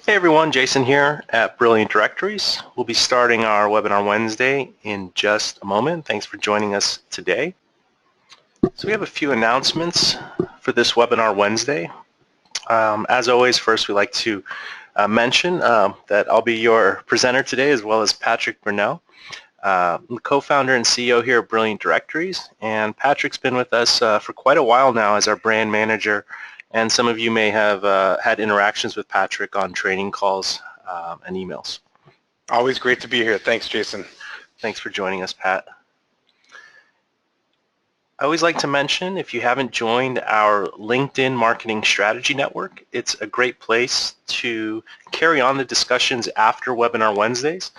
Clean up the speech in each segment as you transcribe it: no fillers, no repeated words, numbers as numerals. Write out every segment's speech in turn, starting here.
Hey everyone, Jason here at Brilliant Directories. We'll be starting our webinar Wednesday in just a moment. Thanks for joining us today. So we have a few announcements for this webinar Wednesday. As always, first we'd like to mention that I'll be your presenter today, as well as Patrick Brunelle. I'm the co-founder and CEO here at Brilliant Directories, and Patrick's been with us for quite a while now as our brand manager. And some of you may have had interactions with Patrick on training calls and emails. Always great to be here. Thanks, Jason. Thanks for joining us, Pat. I always like to mention, if you haven't joined our LinkedIn Marketing Strategy Network, it's a great place to carry on the discussions after Webinar Wednesdays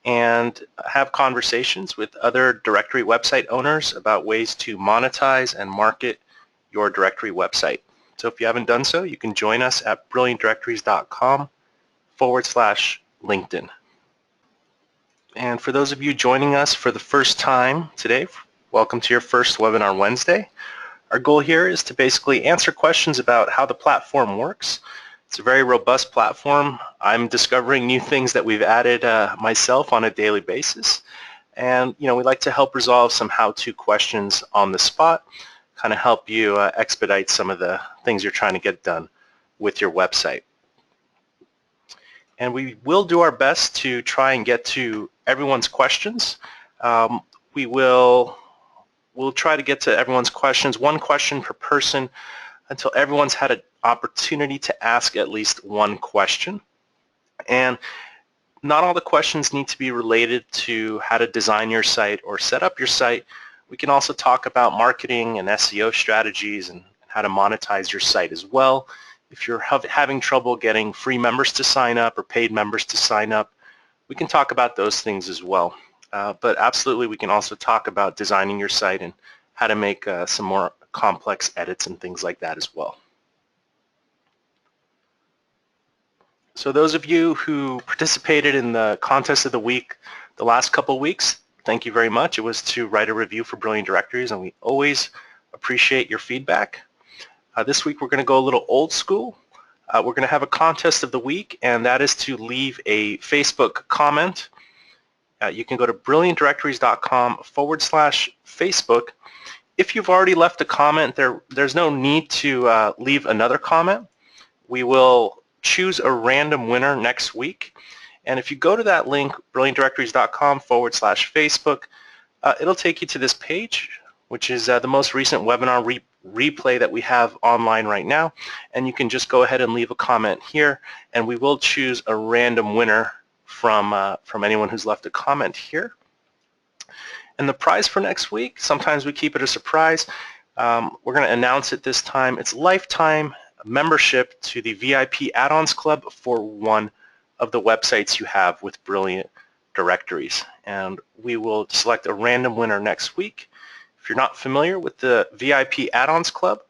and have conversations with other directory website owners about ways to monetize and market your directory website. So if you haven't done so, you can join us at brilliantdirectories.com/LinkedIn. And for those of you joining us for the first time today, welcome to your first Webinar Wednesday. Our goal here is to basically answer questions about how the platform works. It's a very robust platform. I'm discovering new things that we've added myself on a daily basis. And we'd like to help resolve some how-to questions on the spot, kind of help you expedite some of the things you're trying to get done with your website. And we will do our best to try and get to everyone's questions. We'll try to get to everyone's questions, one question per person, until everyone's had an opportunity to ask at least one question. And not all the questions need to be related to how to design your site or set up your site. We can also talk about marketing and SEO strategies and how to monetize your site as well. If you're having trouble getting free members to sign up or paid members to sign up, we can talk about those things as well. But absolutely, we can also talk about designing your site and how to make some more complex edits and things like that as well. So those of you who participated in the contest of the week the last couple of weeks, thank you very much. It was to write a review for Brilliant Directories, and we always appreciate your feedback. This week we're going to go a little old school. We're going to have a contest of the week, and that is to leave a Facebook comment. You can go to brilliantdirectories.com/Facebook. If you've already left a comment, there's no need to leave another comment. We will choose a random winner next week. And if you go to that link, brilliantdirectories.com/Facebook, it'll take you to this page, which is the most recent webinar replay that we have online right now. And you can just go ahead and leave a comment here, and we will choose a random winner from anyone who's left a comment here. And the prize for next week, sometimes we keep it a surprise. We're going to announce it this time. It's lifetime membership to the VIP Add-ons Club for one of the websites you have with Brilliant Directories. And we will select a random winner next week. If you're not familiar with the VIP Add-ons Club,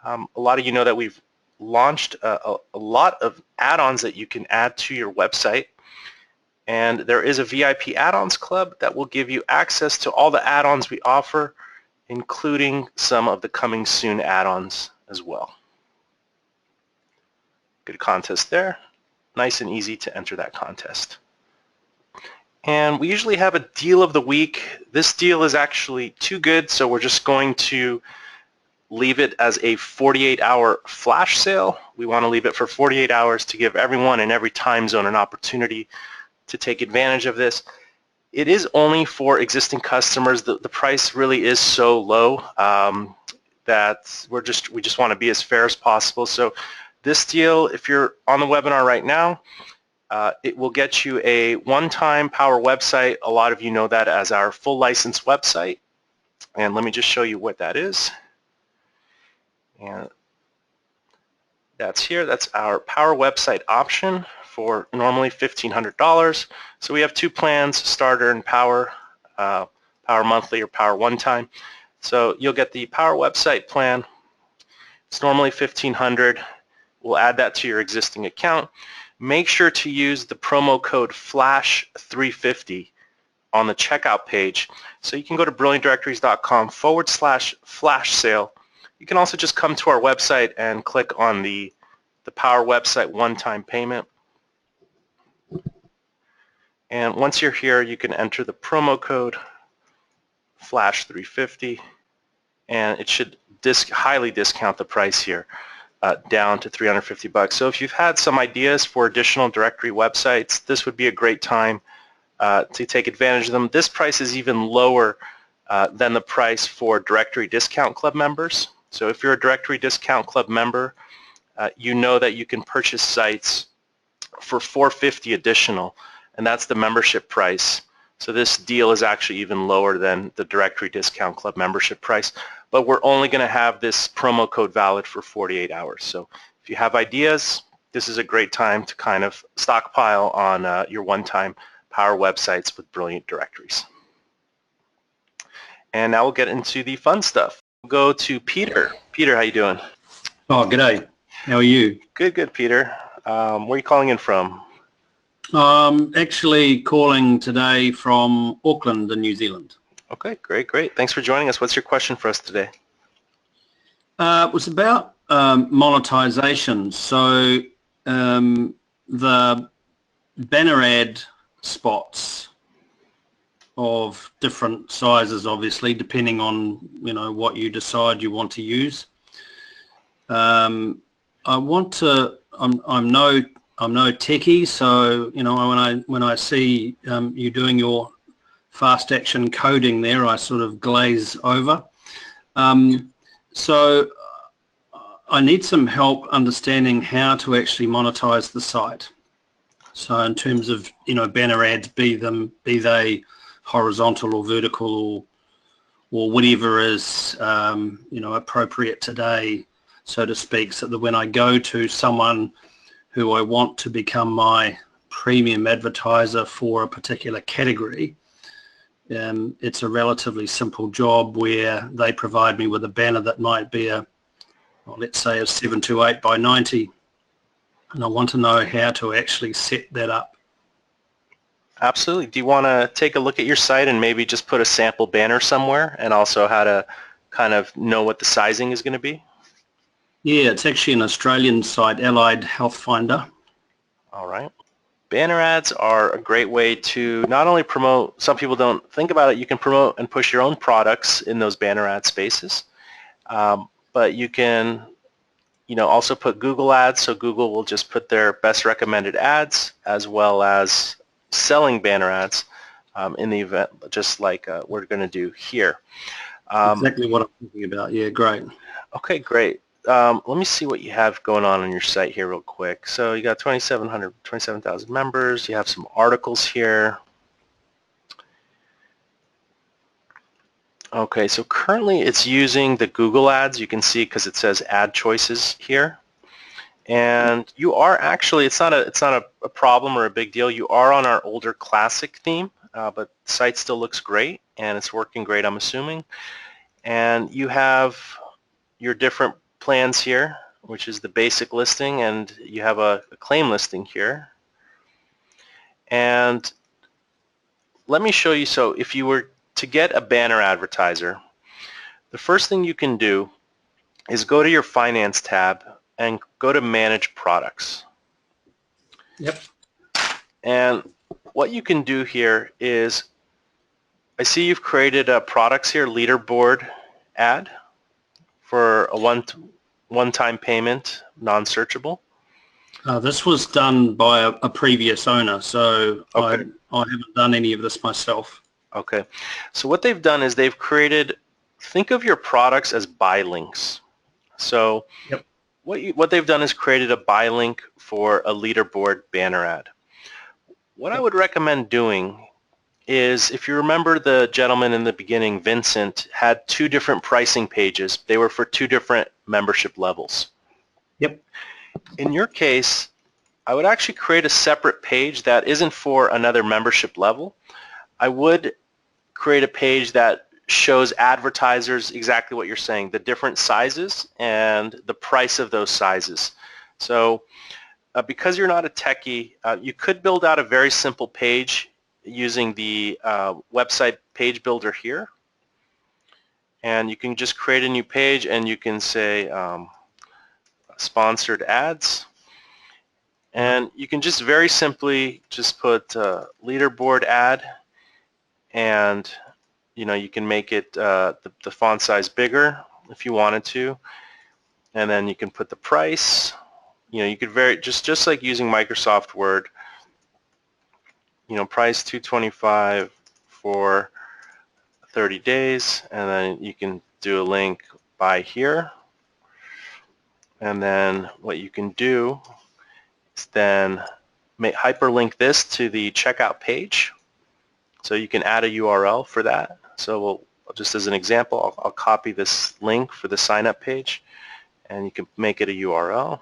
a lot of you know that we've launched a lot of add-ons that you can add to your website. And there is a VIP Add-ons Club that will give you access to all the add-ons we offer, including some of the coming soon add-ons as well. Good contest there. Nice and easy to enter that contest. And we usually have a deal of the week. This deal is actually too good, so we're just going to leave it as a 48-hour flash sale. We want to leave it for 48 hours to give everyone in every time zone an opportunity to take advantage of this. It is only for existing customers. The price really is so low that we just want to be as fair as possible. So this deal, if you're on the webinar right now, it will get you a one-time Power website. A lot of you know that as our full license website. And let me just show you what that is. And that's here. That's our Power website option for normally $1,500. So we have two plans, Starter and Power, Power Monthly or Power One Time. So you'll get the Power website plan. It's normally $1,500. We'll add that to your existing account. Make sure to use the promo code FLASH350 on the checkout page. So you can go to brilliantdirectories.com/flash sale. You can also just come to our website and click on the Power website one-time payment. And once you're here, you can enter the promo code FLASH350, and it should highly discount the price here down to $350. So if you've had some ideas for additional directory websites, this would be a great time to take advantage of them. This price is even lower than the price for Directory Discount Club members. So if you're a Directory Discount Club member, you know that you can purchase sites for $450 additional, and that's the membership price. So this deal is actually even lower than the Directory Discount Club membership price, but we're only going to have this promo code valid for 48 hours. So if you have ideas, this is a great time to kind of stockpile on your one-time power websites with Brilliant Directories. And now we'll get into the fun stuff. We'll go to Peter. Peter, how you doing? Oh, g'day. How are you? Good, good, Peter. Where are you calling in from? Actually calling today from Auckland in New Zealand. Okay, great, great. Thanks for joining us. What's your question for us today? It was about monetization. So the banner ad spots of different sizes, obviously, depending on what you decide you want to use. I want to. I'm no techie, so when I see you doing your fast action coding there, I sort of glaze over. So I need some help understanding how to actually monetize the site. So in terms of banner ads, be they horizontal or vertical or whatever is appropriate today, so to speak, so that when I go to someone who I want to become my premium advertiser for a particular category, it's a relatively simple job where they provide me with a banner that might be let's say a 728 by 90, and I want to know how to actually set that up. Absolutely. Do you want to take a look at your site and maybe just put a sample banner somewhere, and also how to kind of know what the sizing is going to be? Yeah, it's actually an Australian site, Allied Health Finder. All right. Banner ads are a great way to not only promote, some people don't think about it, you can promote and push your own products in those banner ad spaces, but you can also put Google ads, so Google will just put their best recommended ads as well as selling banner ads in the event, just like we're going to do here. Exactly what I'm thinking about. Yeah, great. Okay, great. Let me see what you have going on your site here real quick. So you got 27,000 members. You have some articles here. Okay, so currently it's using the Google ads. You can see because it says ad choices here. And you are actually, it's not a problem or a big deal. You are on our older classic theme, but the site still looks great and it's working great, I'm assuming. And you have your different plans here, which is the basic listing, and you have a claim listing here. And let me show you, so if you were to get a banner advertiser, the first thing you can do is go to your Finance tab and go to Manage Products. Yep. And what you can do here is, I see you've created a products here, leaderboard ad for a one-time payment, non-searchable. This was done by a previous owner, so Okay. I haven't done any of this myself. Okay. So what they've done is they've created, think of your products as buy links. So Yep. what they've done is created a buy link for a leaderboard banner ad. What I would recommend doing is, if you remember the gentleman in the beginning, Vincent, had two different pricing pages. They were for two different membership levels. Yep. In your case, I would actually create a separate page that isn't for another membership level. I would create a page that shows advertisers exactly what you're saying, the different sizes and the price of those sizes. So because you're not a techie, you could build out a very simple page using the website page builder here. And you can just create a new page and you can say sponsored ads. And you can just very simply just put leaderboard ad, and you can make it the font size bigger if you wanted to, and then you can put the price. You could just like using Microsoft Word. Price $225 for 30 days, and then you can do a link buy here. And then what you can do is then hyperlink this to the checkout page. So you can add a URL for that. So just as an example, I'll copy this link for the sign up page, and you can make it a URL.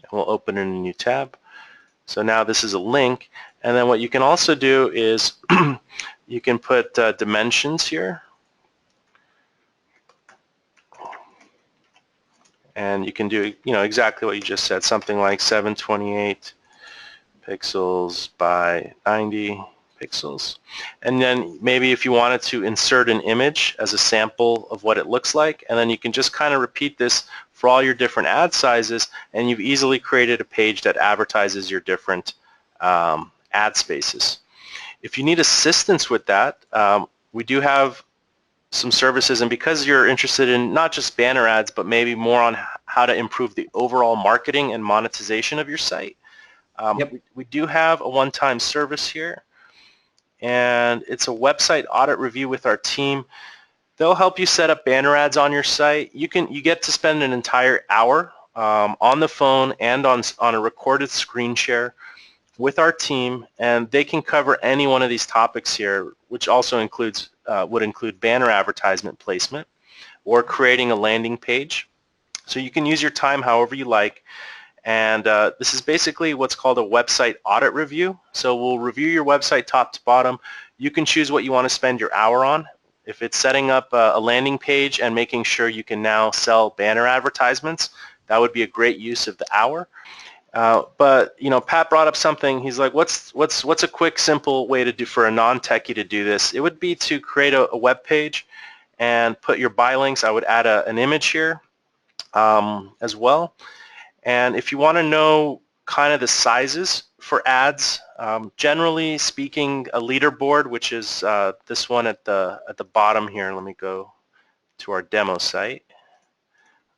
And we'll open in a new tab. So now this is a link. And then what you can also do is you can put dimensions here. And you can do exactly what you just said, something like 728 pixels by 90 pixels. And then maybe if you wanted to insert an image as a sample of what it looks like, and then you can just kind of repeat this for all your different ad sizes, and you've easily created a page that advertises your different ad spaces. If you need assistance with that, we do have some services, and because you're interested in not just banner ads, but maybe more on how to improve the overall marketing and monetization of your site, we do have a one-time service here, and it's a website audit review with our team. They'll help you set up banner ads on your site. You get to spend an entire hour on the phone and on a recorded screen share with our team, and they can cover any one of these topics here, which also would include banner advertisement placement or creating a landing page. So you can use your time however you like, and this is basically what's called a website audit review. So we'll review your website top to bottom. You can choose what you want to spend your hour on. If it's setting up a landing page and making sure you can now sell banner advertisements, that would be a great use of the hour. But Pat brought up something. He's like, what's a quick, simple way to do for a non-techie to do this? It would be to create a web page and put your buy links. I would add an image here as well. And if you want to know kind of the sizes for ads, generally speaking, a leaderboard, which is this one at the bottom here. Let me go to our demo site.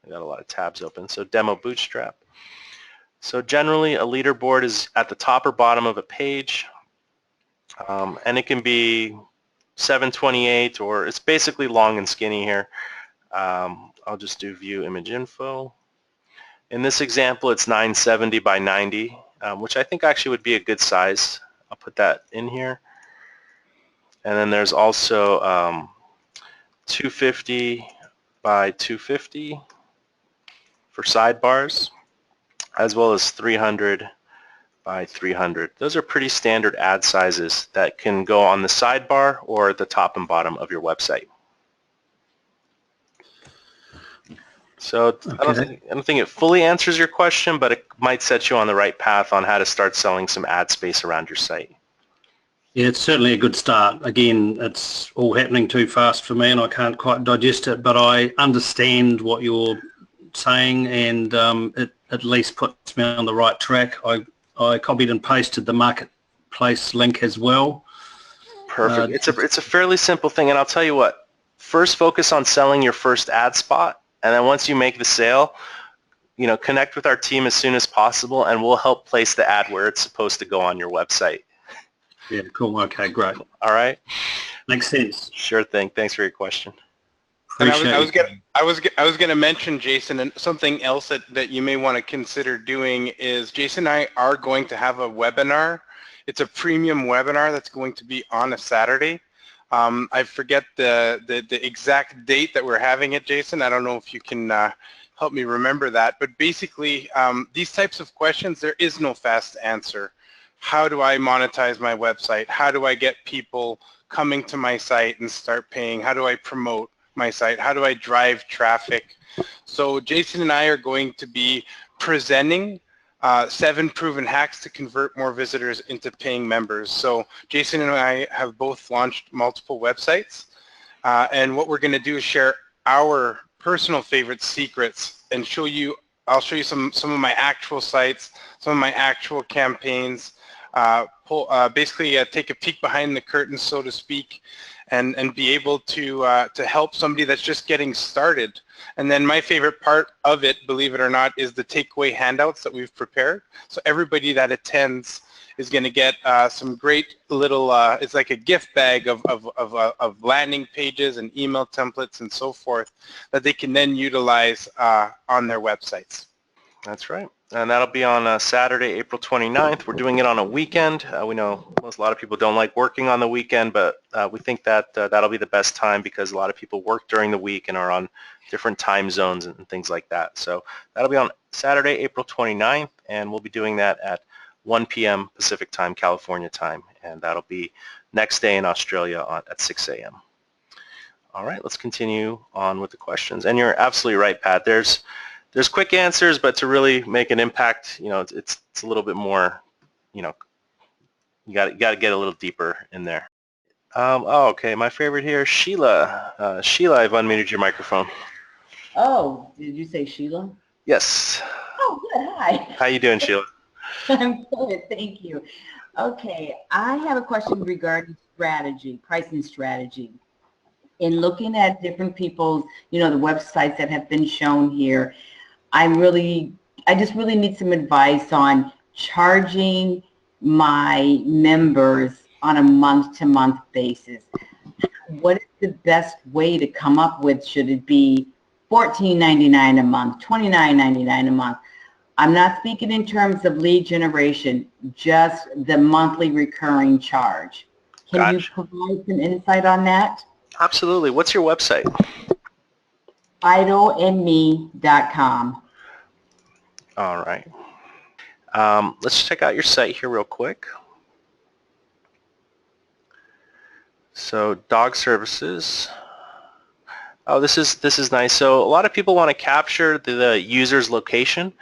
I got a lot of tabs open. So demo bootstrap. So generally a leaderboard is at the top or bottom of a page, and it can be 728, or it's basically long and skinny here. I'll just do view image info. In this example, it's 970 by 90, which I think actually would be a good size. I'll put that in here. And then there's also 250 by 250 for sidebars, as well as 300 by 300. Those are pretty standard ad sizes that can go on the sidebar or the top and bottom of your website. So okay. I don't think it fully answers your question, but it might set you on the right path on how to start selling some ad space around your site. Yeah, it's certainly a good start. Again, it's all happening too fast for me and I can't quite digest it, but I understand what you're saying, and it at least puts me on the right track. I copied and pasted the marketplace link as well. Perfect. It's a fairly simple thing, and I'll tell you what, first focus on selling your first ad spot, and then once you make the sale, connect with our team as soon as possible, and we'll help place the ad where it's supposed to go on your website. Yeah, cool. Okay, great. All right. Makes sense. Sure thing. Thanks for your question. And I was gonna mention, Jason, and something else that you may want to consider doing is Jason and I are going to have a webinar. It's a premium webinar that's going to be on a Saturday. I forget the exact date that we're having it, Jason. I don't know if you can help me remember that. But basically, these types of questions, there is no fast answer. How do I monetize my website? How do I get people coming to my site and start paying? How do I promote my site? How do I drive traffic? So Jason and I are going to be presenting 7 proven hacks to convert more visitors into paying members. So Jason and I have both launched multiple websites, and what we're going to do is share our personal favorite secrets and show you I'll show you some of my actual sites, some of my actual campaigns. Basically take a peek behind the curtain, so to speak, and be able to help somebody that's just getting started. And then my favorite part of it, believe it or not, is the takeaway handouts that we've prepared. So everybody that attends is going to get some great little, it's like a gift bag of landing pages and email templates and so forth that they can then utilize on their websites. That's right. And that'll be on Saturday, April 29th. We're doing it on a weekend. We know a lot of people don't like working on the weekend, but we think that that'll be the best time because a lot of people work during the week and are on different time zones and things like that. So that'll be on Saturday, April 29th, and we'll be doing that at 1 p.m. Pacific time, California time, and that'll be next day in Australia at 6 a.m. All right, let's continue on with the questions. And you're absolutely right, Pat. There's quick answers, but to really make an impact, it's a little bit more, you got to get a little deeper in there. Oh, okay. My favorite here, Sheila. Sheila, I've unmuted your microphone. Oh, did you say Sheila? Yes. Oh, good. Hi. How you doing, Sheila? I'm good. Thank you. Okay, I have a question regarding strategy, pricing strategy. In looking at different people's, the websites that have been shown here, I just really need some advice on charging my members on a month-to-month basis. What is the best way to come up with? Should it be $14.99 a month, $29.99 a month? I'm not speaking in terms of lead generation, just the monthly recurring charge. Can you provide some insight on that? Absolutely. What's your website? FidoandMe.com. All right. Let's check out your site here real quick. So dog services. Oh, this is nice. So a lot of people want to capture the user's location.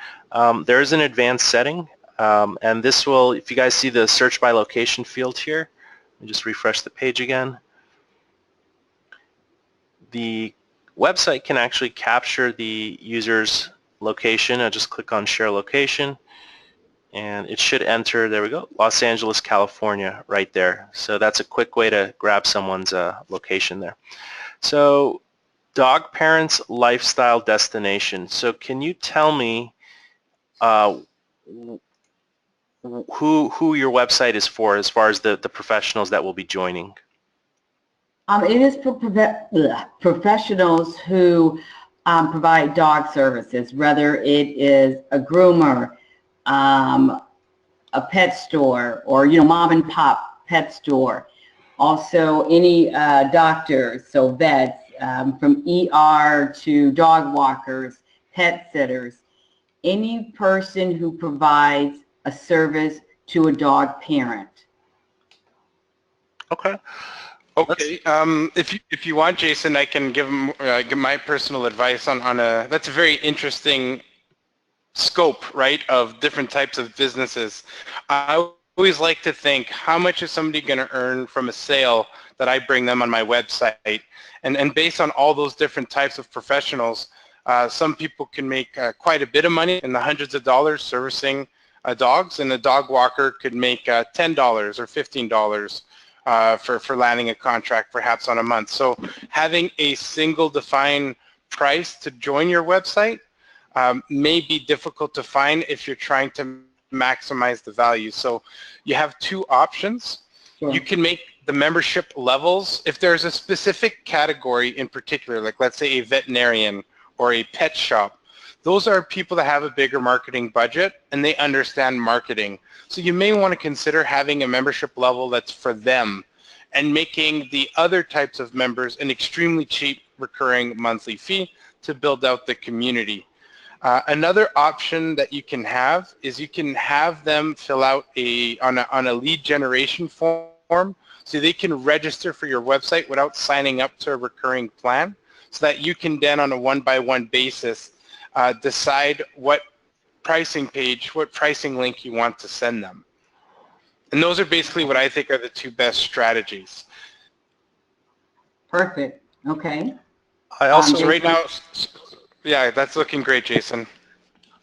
There is an advanced setting, and this will, if you guys see the search by location field here, let me just refresh the page again. The website can actually capture the user's location. I just click on share location, and it should enter, there we go, Los Angeles, California right there. So that's a quick way to grab someone's location there. So dog parents lifestyle destination. So can you tell me who your website is for as far as the professionals that will be joining? It is for professionals who provide dog services, whether it is a groomer, a pet store, or mom and pop pet store. Also any doctors, so vets, from ER to dog walkers, pet sitters, any person who provides a service to a dog parent. Okay. Okay. If you want, Jason, I can give my personal advice on that's a very interesting scope, right, of different types of businesses. I always like to think, how much is somebody going to earn from a sale that I bring them on my website? And based on all those different types of professionals, some people can make quite a bit of money in the hundreds of dollars servicing dogs, and a dog walker could make $10 or $15 for landing a contract perhaps on a month. So having a single defined price to join your website may be difficult to find if you're trying to maximize the value. So you have two options. Sure. You can make the membership levels, if there's a specific category in particular, like let's say a veterinarian or a pet shop, those are people that have a bigger marketing budget and they understand marketing. So you may want to consider having a membership level that's for them and making the other types of members an extremely cheap recurring monthly fee to build out the community. Another option that you can have is you can have them fill out on a lead generation form, so they can register for your website without signing up to a recurring plan, so that you can then on a one-by-one basis decide what pricing page, what pricing link you want to send them. And those are basically what I think are the two best strategies. Perfect. Okay. I also so right now, yeah, that's looking great, Jason.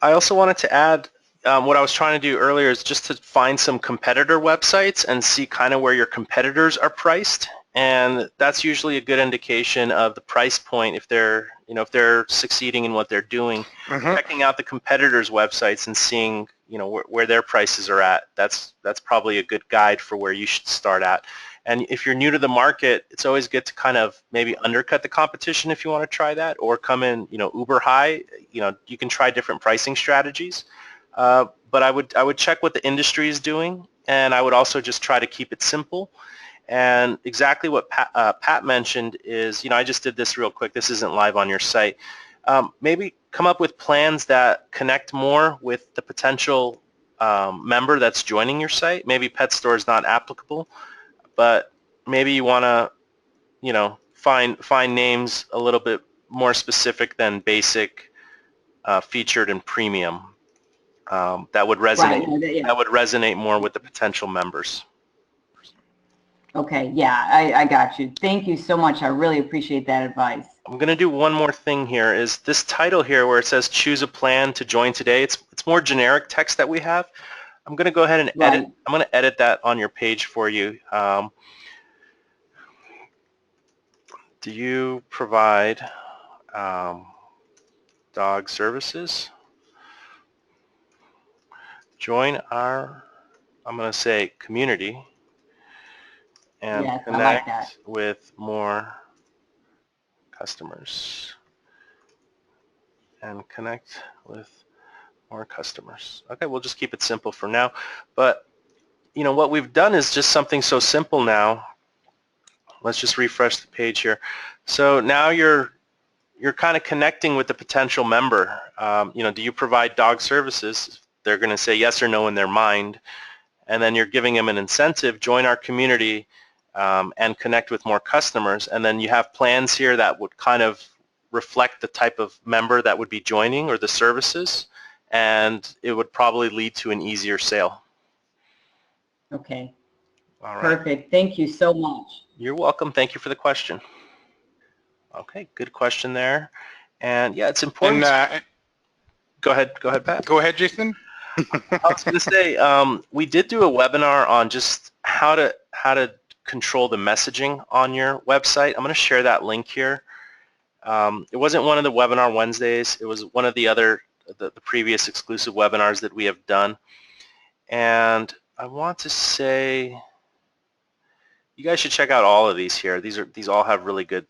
I also wanted to add, what I was trying to do earlier is just to find some competitor websites and see kind of where your competitors are priced, and that's usually a good indication of the price point if they're, if they're succeeding in what they're doing. Checking out the competitors' websites and seeing, where their prices are at. That's probably a good guide for where you should start at. And if you're new to the market, it's always good to kind of maybe undercut the competition if you want to try that, or come in, uber high. You can try different pricing strategies. But I would check what the industry is doing, and I would also just try to keep it simple. And exactly what Pat mentioned is, I just did this real quick. This isn't live on your site. Maybe come up with plans that connect more with the potential member that's joining your site. Maybe pet store is not applicable, but maybe you want to, find names a little bit more specific than basic, featured, and premium. That would resonate. Right. Yeah. That would resonate more with the potential members. Okay. Yeah, I got you. Thank you so much. I really appreciate that advice. I'm going to do one more thing here. Is this title here where it says choose a plan to join today? It's more generic text that we have. I'm going to go ahead and edit. Right. I'm going to edit that on your page for you. Do you provide dog services? Join our, I'm going to say, community, and Yes, I connect like that. with more customers. And connect with more customers. Okay, we'll just keep it simple for now. But what we've done is just something so simple now. Let's just refresh the page here. So now you're kind of connecting with the potential member. Do you provide dog services? They're going to say yes or no in their mind, and then you're giving them an incentive: join our community and connect with more customers. And then you have plans here that would kind of reflect the type of member that would be joining or the services, and it would probably lead to an easier sale. Okay. All right. Perfect. Thank you so much. You're welcome. Thank you for the question. Okay, good question there. And yeah, it's important. And go ahead, Pat. Go ahead, Jason. I was going to say, we did do a webinar on just how to control the messaging on your website. I'm going to share that link here. It wasn't one of the webinar Wednesdays. It was one of the previous exclusive webinars that we have done. And I want to say, you guys should check out all of these here. These all have really good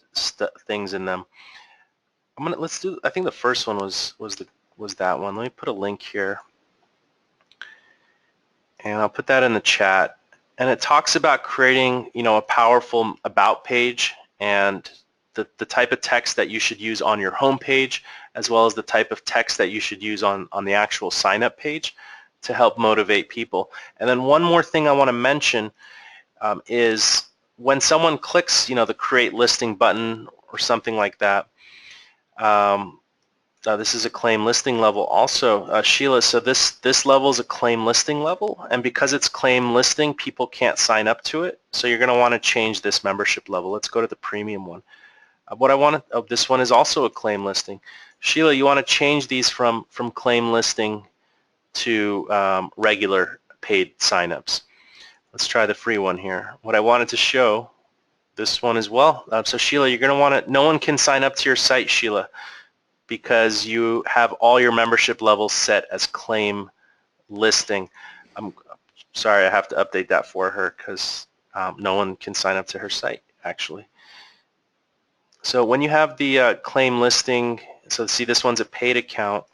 things in them. Let's do. I think the first one was that one. Let me put a link here, and I'll put that in the chat. And it talks about creating, a powerful about page, and the type of text that you should use on your home page, as well as the type of text that you should use on the actual sign-up page to help motivate people. And then one more thing I want to mention is when someone clicks, the create listing button or something like that. This is a claim listing level also, Sheila. So this level is a claim listing level, and because it's claim listing, people can't sign up to it. So you're going to want to change this membership level. Let's go to the premium one. This one is also a claim listing. Sheila, you want to change these from claim listing to regular paid signups. Let's try the free one here. What I wanted to show, this one as well. So Sheila, you're going to want to, no one can sign up to your site, Sheila, because you have all your membership levels set as claim listing. I'm sorry, I have to update that for her because no one can sign up to her site, actually. So when you have the claim listing, so see, this one's a paid account,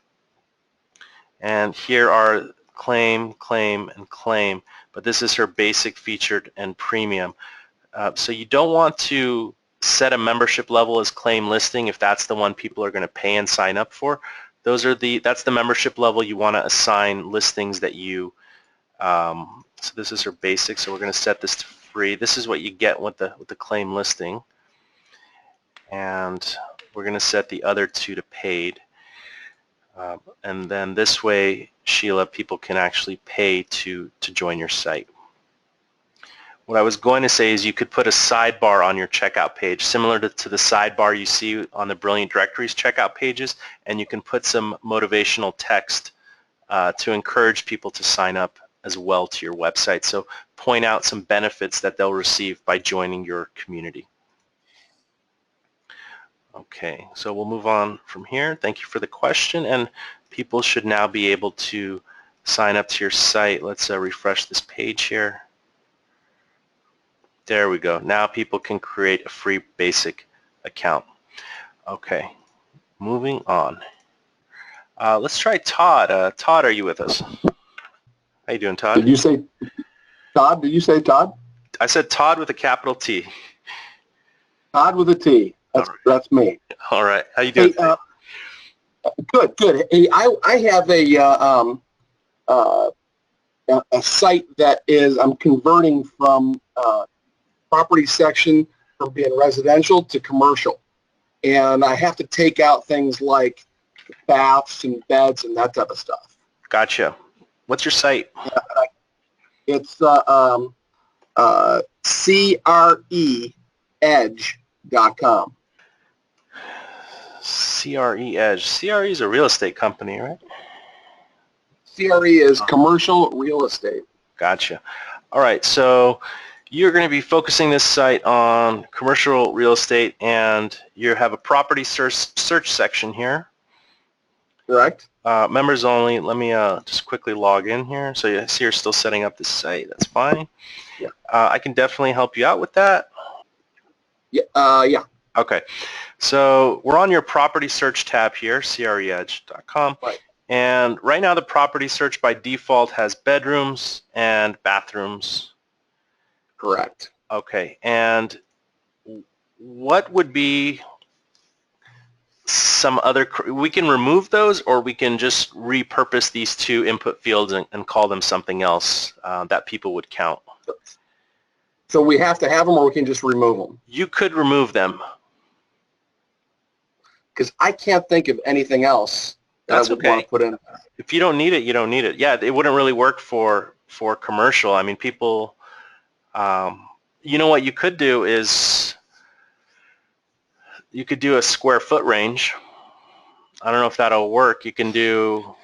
and here are claim, claim, and claim, but this is her basic, featured, and premium. So you don't want to set a membership level as claim listing if that's the one people are going to pay and sign up for. That's the membership level you want to assign listings that you, so this is her basic, so we're going to set this to free. This is what you get with the claim listing. And we're going to set the other two to paid. And then this way, Sheila, people can actually pay to join your site. what I was going to say is you could put a sidebar on your checkout page, similar to the sidebar you see on the Brilliant Directories checkout pages, and you can put some motivational text to encourage people to sign up as well to your website. So point out some benefits that they'll receive by joining your community. Okay, so we'll move on from here. Thank you for the question, and people should now be able to sign up to your site. Let's refresh this page here. There we go. Now people can create a free basic account. Okay, moving on. Let's try Todd. Todd, are you with us? How you doing, Todd? Did you say Todd? Did you say Todd? I said Todd with a capital T. Todd with a T. That's me. All right. How you doing? Hey, good, good. Hey, I have a site that is, I'm converting from property section from being residential to commercial. And I have to take out things like baths and beds and that type of stuff. Gotcha. What's your site? It's CREEdge.com. CRE Edge. CRE is a real estate company, right? CRE is commercial real estate. Gotcha. All right, so you're going to be focusing this site on commercial real estate, and you have a property search section here. Correct. Members only. Let me just quickly log in here. So you see you're still setting up this site. That's fine. Yeah. I can definitely help you out with that. Yeah. Yeah. Okay. So we're on your property search tab here, creedge.com. Right. And right now the property search by default has bedrooms and bathrooms. Correct. Okay. And what would be some other, we can remove those, or we can just repurpose these two input fields and call them something else that people would count. So we have to have them, or we can just remove them? You could remove them. Because I can't think of anything else that That's I would okay. want to put in. If you don't need it, you don't need it. Yeah, it wouldn't really work for commercial. I mean, people, you know what you could do is you could do a square foot range. I don't know if that'll work. You can do.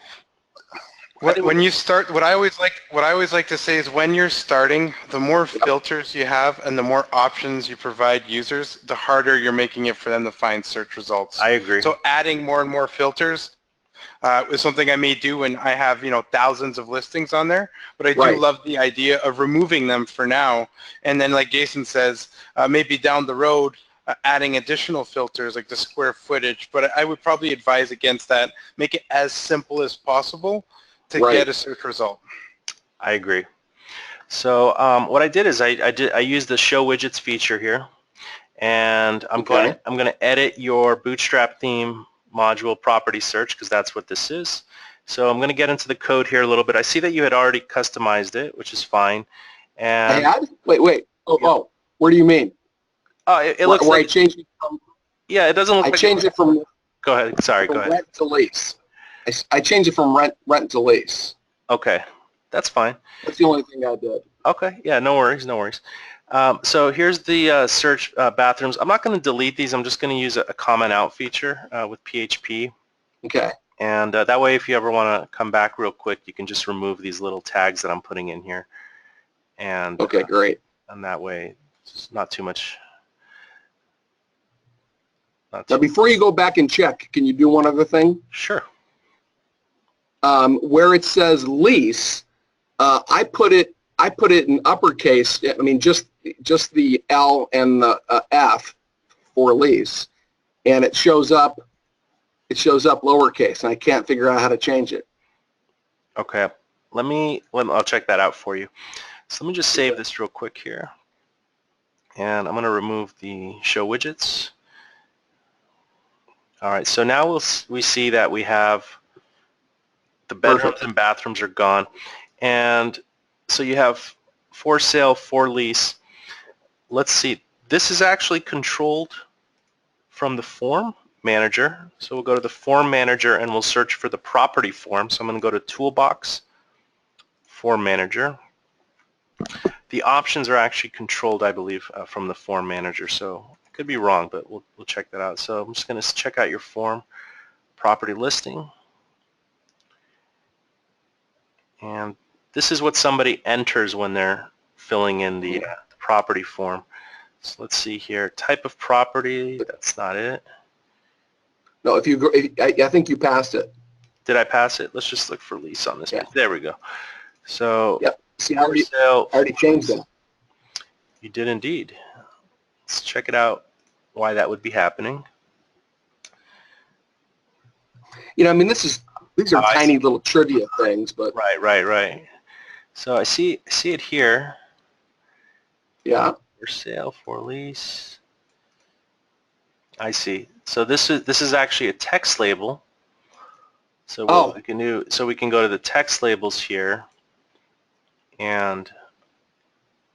When you start, what I always like to say is, when you're starting, the more filters you have and the more options you provide users, the harder you're making it for them to find search results. I agree. So adding more and more filters is something I may do when I have, thousands of listings on there. But I do love the idea of removing them for now, and then, like Jason says, maybe down the road, adding additional filters like the square footage. But I would probably advise against that. Make it as simple as possible to get a search result. I agree. So what I did is I used the show widgets feature here, and I'm going to edit your Bootstrap theme module property search, because that's what this is. So I'm going to get into the code here a little bit. I see that you had already customized it, which is fine. And I had? Wait. Oh, where do you mean? Oh, it looks like I changed it from. Yeah, it doesn't look like. I changed it from. Go ahead. Sorry. Go ahead. Rent to lease. I changed it from rent to lease. Okay, that's fine. That's the only thing I did. Okay, yeah, no worries, no worries. So here's the search bathrooms. I'm not going to delete these. I'm just going to use a comment out feature with PHP. Okay. And that way, if you ever want to come back real quick, you can just remove these little tags that I'm putting in here. And okay, great. And that way, it's not too much. Now, before you go back and check, can you do one other thing? Sure. Where it says lease, I put it in uppercase. I mean, just the L and the F for lease, and it shows up lowercase, and I can't figure out how to change it. Okay, I'll check that out for you. So let me just save this real quick here, and I'm going to remove the show widgets. All right, so now we see that we have the bedrooms and bathrooms are gone, and so you have for sale, for lease. Let's see. This is actually controlled from the form manager. So we'll go to the form manager and we'll search for the property form. So I'm going to go to Toolbox, Form Manager. The options are actually controlled, I believe, from the form manager. So I could be wrong, but we'll check that out. So I'm just going to check out your form, property listing. And this is what somebody enters when they're filling in the property form. So let's see here, type of property, that's not it. No, if you go, I think you passed it. Did I pass it? Let's just look for lease on this. Yeah. Page. There we go. So, yep. See, I already changed it. You did indeed. Let's check it out, why that would be happening. You know, I mean, these are tiny little trivia things, but right. So I see it here. Yeah. For sale, for lease. I see. So this is actually a text label. So what we can do, so we can go to the text labels here, and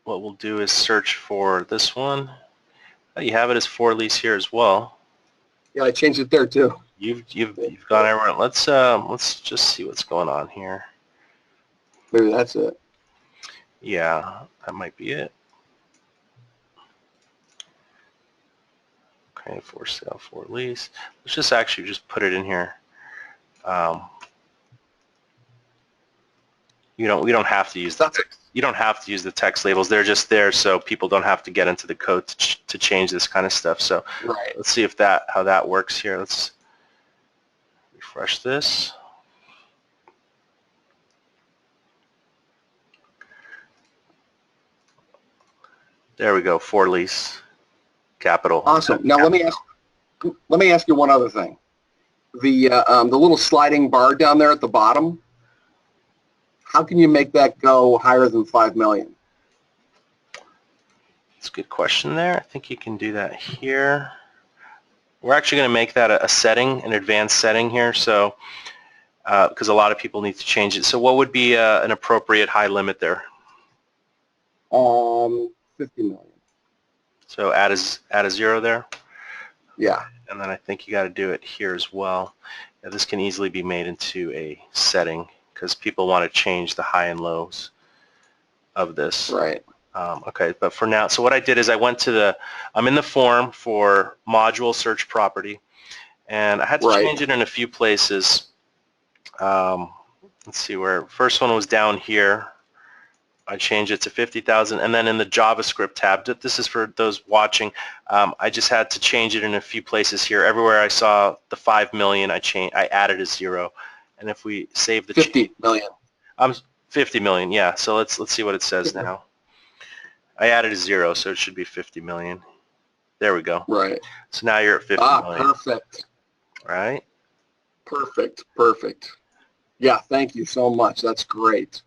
what we'll do is search for this one. Oh, you have it as for lease here as well. Yeah, I changed it there too. You've gone everywhere. Let's just see what's going on here. Maybe that's it. Yeah, that might be it. Okay, for sale, for lease. Let's just actually just put it in here. We don't have to use you don't have to use the text labels. They're just there so people don't have to get into the code to change this kind of stuff. So let's see if how that works here. Let's refresh this. There we go. For lease, capital. Awesome. Now let me ask you one other thing. The little sliding bar down there at the bottom. How can you make that go higher than 5 million? That's a good question there. I think you can do that here. We're actually going to make that a setting, an advanced setting here, so because a lot of people need to change it. So what would be an appropriate high limit there? 50 million. So add a zero there? Yeah. And then I think you got to do it here as well. Yeah, this can easily be made into a setting because people want to change the high and lows of this. Right. Okay, but for now, so what I did is I went to I'm in the form for module search property, and I had to change it in a few places. Let's see where, first one was down here. I changed it to 50,000, and then in the JavaScript tab, this is for those watching, I just had to change it in a few places here. Everywhere I saw the 5 million, I added a zero. And if we save the 50 million. 50 million, yeah. So let's see what it says now. I added a zero, so it should be 50 million. There we go. Right. So now you're at 50 million. Perfect. Right? Perfect. Yeah, thank you so much. That's great.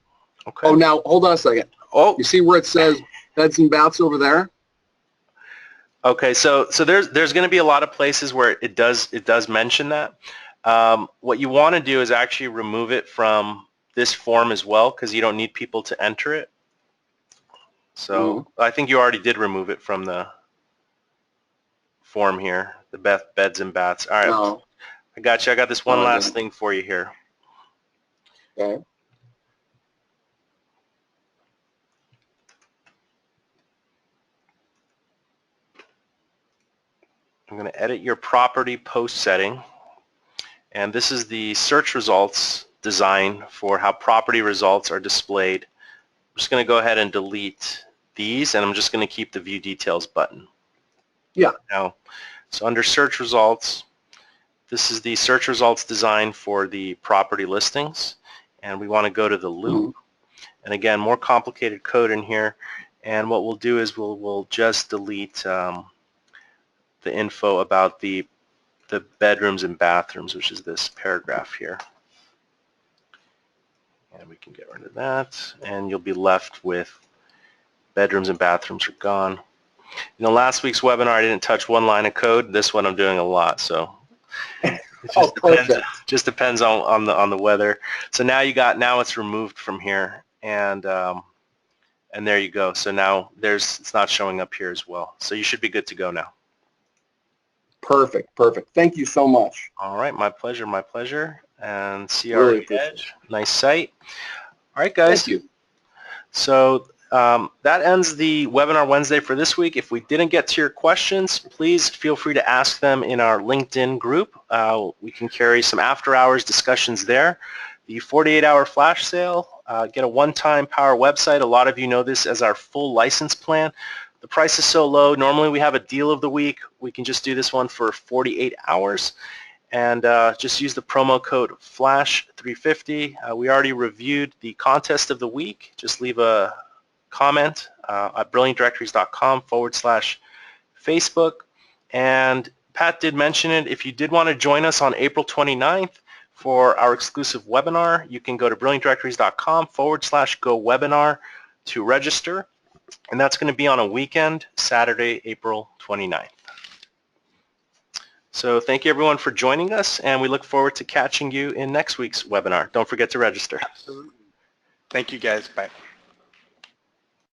Okay. Oh, now, hold on a second. Oh. You see where it says beds and baths over there? Okay, so there's going to be a lot of places where it does mention that. What you want to do is actually remove it from this form as well because you don't need people to enter it. So I think you already did remove it from the form here, the beds and baths. All right, no. I got you. I got this one last thing for you here. Okay. I'm going to edit your property post setting, and this is the search results design for how property results are displayed. I'm just going to go ahead and delete these, and I'm just going to keep the view details button. Yeah. Now, so under search results, this is the search results design for the property listings, and we want to go to the loop. And again, more complicated code in here, and what we'll do is we'll just delete the info about the bedrooms and bathrooms, which is this paragraph here. And we can get rid of that, and you'll be left with bedrooms and bathrooms are gone. You know, last week's webinar I didn't touch one line of code. This one I'm doing a lot, so it just depends on the weather. So now now it's removed from here, and there you go. So now it's not showing up here as well. So you should be good to go now. Perfect. Thank you so much. All right, my pleasure. And CRE Edge, nice site. All right, guys. Thank you. So That ends the Webinar Wednesday for this week. If we didn't get to your questions, please feel free to ask them in our LinkedIn group. We can carry some after-hours discussions there. The 48-hour flash sale, get a one-time Power website. A lot of you know this as our full license plan. The price is so low. Normally we have a deal of the week. We can just do this one for 48 hours. And just use the promo code FLASH350. We already reviewed the contest of the week. Just leave a comment at brilliantdirectories.com/Facebook. And Pat did mention it. If you did want to join us on April 29th for our exclusive webinar, you can go to brilliantdirectories.com/go-webinar to register. And that's going to be on a weekend, Saturday, April 29th. So thank you everyone for joining us, and we look forward to catching you in next week's webinar. Don't forget to register. Absolutely. Thank you guys. Bye.